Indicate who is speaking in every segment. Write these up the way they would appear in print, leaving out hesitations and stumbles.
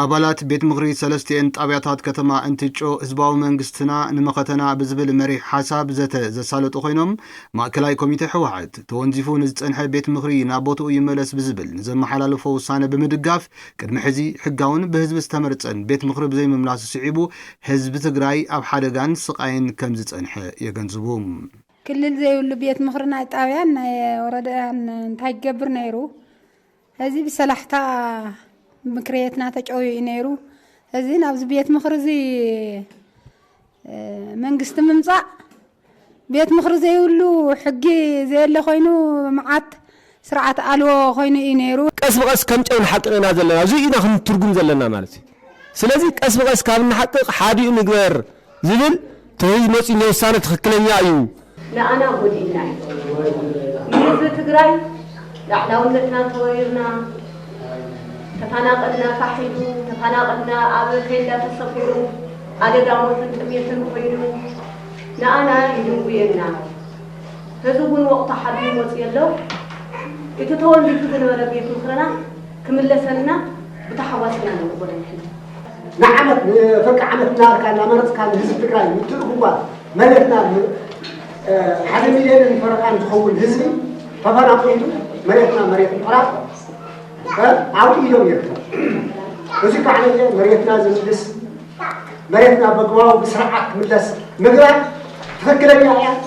Speaker 1: አባላት ቤት ምክሪ ሰለስቲን ጣቢያታት ከተማ እንትጮ ህዝባዊ መንግስትና ንመኸተና ብዝብል መሪ ሐሳብ ዘሳለጡ ኮይኖም ማእከላይ ኮሚቴ ህወሓት ተወንዚፉ ንዝጸንሐ ቤት ምክሪ ናቦቱ ይመለስ ብዝብል ዘመሓላለፎ ውሳነ ብምድጋፍ ቅድሚ ሕዚ ሕጋውን ብህዝቢ ዝተመርጸን ቤት ምክሪ ብዘይ ምምላስ ስዒቡ ህዝቢ ትግራይ ኣብ ሓደጋን ስቃይን ከም ዝጸንሐ የገንዝቡ
Speaker 2: ክልል ዘይብሉ ቤት ምክርና ጣብያን ናይ ወረዳን እንታይ ገብር ነይሩ እዚ ብሰላሕታ ምክሬትና ተጨውዩ ነይሩ እዚ ናብዚ ቤት ምክሪ እዚ መንግስት ምምጻእ ቤት ምክሪ ዘይብሉ ሕጊ ዘየለ ኮይኑ መዓት ስርዓት አልዎ ኮይኑ ነይሩ
Speaker 3: ቀስ በቀስ ከም ጨውን ሓቅና ዘለና እዚ ኢና ክንትርጉም ዘለና ማለት ስለዚ ቀስ በቀስ ካብና ሓቅቅ ሓዲኡ ንግበር ዝብል ተህዝ መጽኛ ውሳነ ትክክለኛ እዩ
Speaker 4: ለአና ጎዲና ይዝ ትግራይ ላዕላውነትና ተወይርና ተፈናቀልና ፋሒዱ ተፈናቀልና ኣብ ከይዳ ተሰፊሩ አደጋ ሞትን ጥሜትን ኮይኑ ለአና ይድውየና ህዝቡን ወቅቱ ሓዲ ወጽየሎ እቲ ተወንዚፉ ዝነበረ ቤት ምክርና ክምለሰልና ብተሓዋስና ነው ወደፊት
Speaker 5: نعمت فك عمتنا كان مرض كان هزب تقرأي متلقوا ملكنا حدا مليون الفرقان تخول هزبي ففرق قيدو ملكنا مريت الفرق عاودي يوم يكتب وزيك عليه مريتنا زمدس مريتنا بقواو بسرعة مدلس مقرأ تفكرني آيات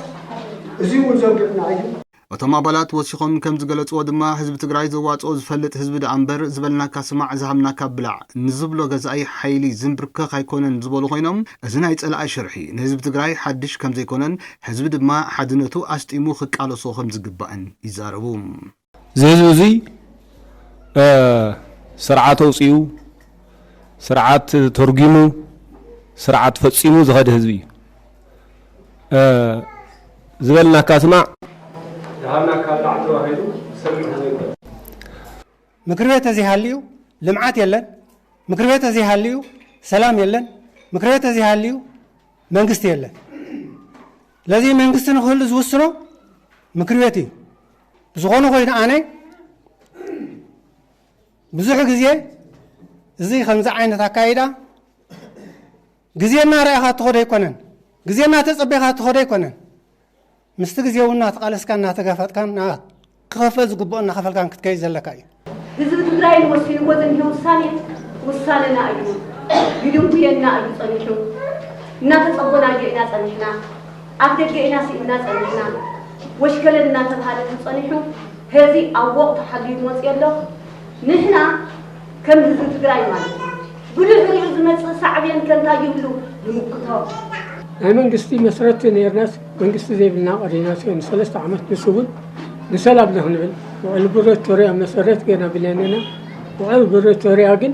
Speaker 5: زيون زوجتنا أيضا
Speaker 1: وتما بلات وسيخون كم زغلصو دما حزب تግራይ ዘዋጽኦ ዝፈልጥ ህዝብ ዳንበር ዝበልናካ ስማዕ ዝሃምናካ ብላዕ ንዝብሎ ገዛይ ሓይሊ ዝምብርከ ኣይኮነን ዝበሉ ኮይኖም እዚ ናይ ጸላእ ሽርሒ ንህዝብ ትግራይ ሓድሽ ከም ዘይኮነን ህዝብ ድማ ሓድነቱ ኣስጢሙ ክቃለሶ ከም ዝግባእን ይዛረቡ
Speaker 3: ዝህዝብ ስርዓት ወጽዩ ስርዓት ተርጊሙ ስርዓት ፈጺሙ ዝኸደ ህዝብ ዝበልናካ ስማዕ
Speaker 6: ምክር ቤት እዚህ ሃልዩ ልምዓት የለን ምክር ቤት እዚህ ሃልዩ ሰላም የለን ምክር ቤት እዚህ ሃልዩ መንግስት የለን ለዚህ መንግስትን ሁሉ ዝውስኖ ምክር ቤት እዩ ዝኾነ ኮይኑ ኣነ ብዙሕ ግዜ እዚ ከምዚ ዓይነት አካይዳ ግዜና ራእኻ ትኸደ ይኮነን ግዜና ተጸበኻ ትኸደ ይኮነን ምስቲ ግዜውና ተቃለስካና ተጋፈጥካና ክኸፈል ዝግብኦና ኸፈልካን ክትከይ ዘለካ እዩ
Speaker 4: ህዝብ ትግራይ ወሲኑ ወዘን ውሳኔና እዩ ይድውየና እዩ ጸኒሑ እና ተጸቦና ጌና ጸኒሕና ኣብ ደገና ሲእና ጸኒሕና ወሽከለና ተባሃለ ጸኒሑ ህዚ ኣብ ወቅቱ ሓዲዱ ወጽየሎ ንሕና ከም ህዝብ ትግራይ ማለት ብልዕሉ ዝመጽእ ሳዕብየን ከንታ ይብሉ ይምክቶ
Speaker 7: ናይ መንግስቲ መስረት ነርናስ መንግስቲ ዘይብልና ቀዲና ሲሆን 3 ዓመት ንስቡን ንሰላም ንኽንብል ውዕል ብሮቶሪያ መሰረት ገና ብለንና ውዕል ብሮቶሪያ ግን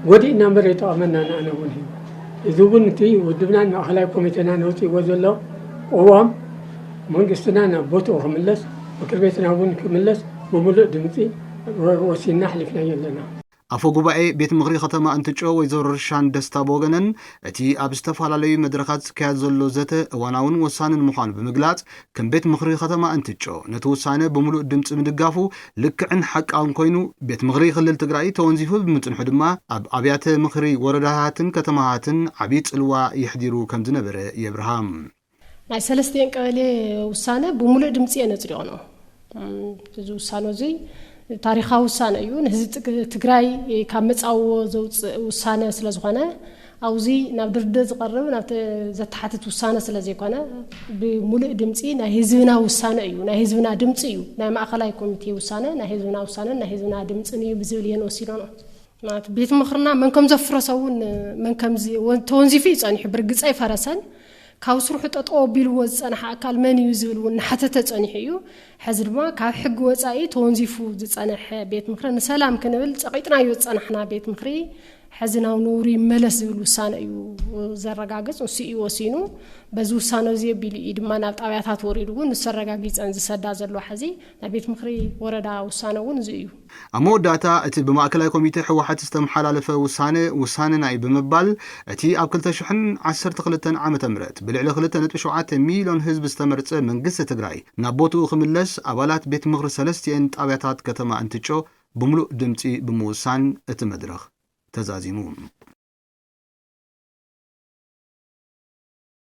Speaker 7: ወዲእና መሬት ኣመና ናነውን እዚ እውን እቲ ውድብና ማእከላይ ኮሚቴና ነውፅዎ ዘሎ ቆዋም መንግስትና ናብ ቦታኡ ክምለስ ምክር ቤትና እውን ክምለስ ብሙሉእ ድምፂ ወሲና ሓሊፍና የለና
Speaker 1: አፈ ጉባኤ ቤት ምክሪ ከተማ እንትጮ ወይዘሮ ርሻን ደስታ ቦገነን እቲ ኣብ ዝተፈላለዩ መድረካት ዝካየድ ዘሎ ዘተ እዋናውን ወሳንን ምዃኑ ብምግላጽ ከም ቤት ምክሪ ከተማ እንትጮ ነቲ ውሳነ ብሙሉእ ድምፂ ምድጋፉ ልክዕን ሓቃውን ኮይኑ ቤት ምክሪ ክልል ትግራይ ተወንዚፉ ብምጽንሑ ድማ ኣብ ኣብያተ ምክሪ ወረዳታትን ከተማታትን ዓብይ ጽልዋ ይሕዲሩ ከም ዝነበረ የብርሃም
Speaker 8: ናይ ሰለስቲን ቀበሌ ውሳነ ብሙሉእ ድምፂ የነጽድቆ ነው እዚ ውሳነ እዚ ታሪኻዊ ውሳነ እዩ ንህዝቢ ትግራይ ካብ መጻው ዘውፅእ ውሳነ ስለ ዝኾነ አውዚ ናብ ድርድር ዝቀርብ ናብ ዘተሓተት ውሳነ ስለ ዘይኮነ ብሙሉእ ድምፂ ናይ ህዝብና ውሳነ እዩ ናይ ህዝብና ድምፂ እዩ ናይ ማእከላይ ኮሚቴ ውሳነ ናይ ህዝብና ውሳነ ናይ ህዝብና ድምፂ እዩ ብዝብል የንወሲዶ ነው ማለት ቤት ምክርና መን ከም ዘፍረሰውን መን ከም ተወንዚፉ ይጸኒሑ ብርግጽ ኣይፈረሰን ካብ ስሩሑ ጠጠው ቢልዎ ዝጸንሐ አካል መን እዩ ዝብል እውን ሓተተ ጸኒሑ እዩ ሕዚ ድማ ካብ ሕጊ ወጻኢ ተወንዚፉ ዝጸንሐ ቤት ምክሪ ንሰላም ክንብል ጸቂጥናዮ ዝጸንሕና ቤት ምክሪ حزناو نوري ملس بالوسانة زرقاقز وسيء وسينو بس وسانة زي بيلي إدمان الطبيعات وريدون السرقاقز أنز سداز الوحزي نبيت مخري وردا وسانة ونزيو
Speaker 1: أمو داتا أتي بمأكلة كوميتي حواحات استمحال على وسانة ناي بمبال أتي أبكل تشحن 10 تقلتن عام تمرت بالعلا خلتن نتبشوعات مليون حزب استمرت من قصة تقراي نابوتو خملس أبالات بيت مخر سلستين طبيعات كتما أنتشو بملو دمتي بموسان اتمدرخ ተዛዚሙ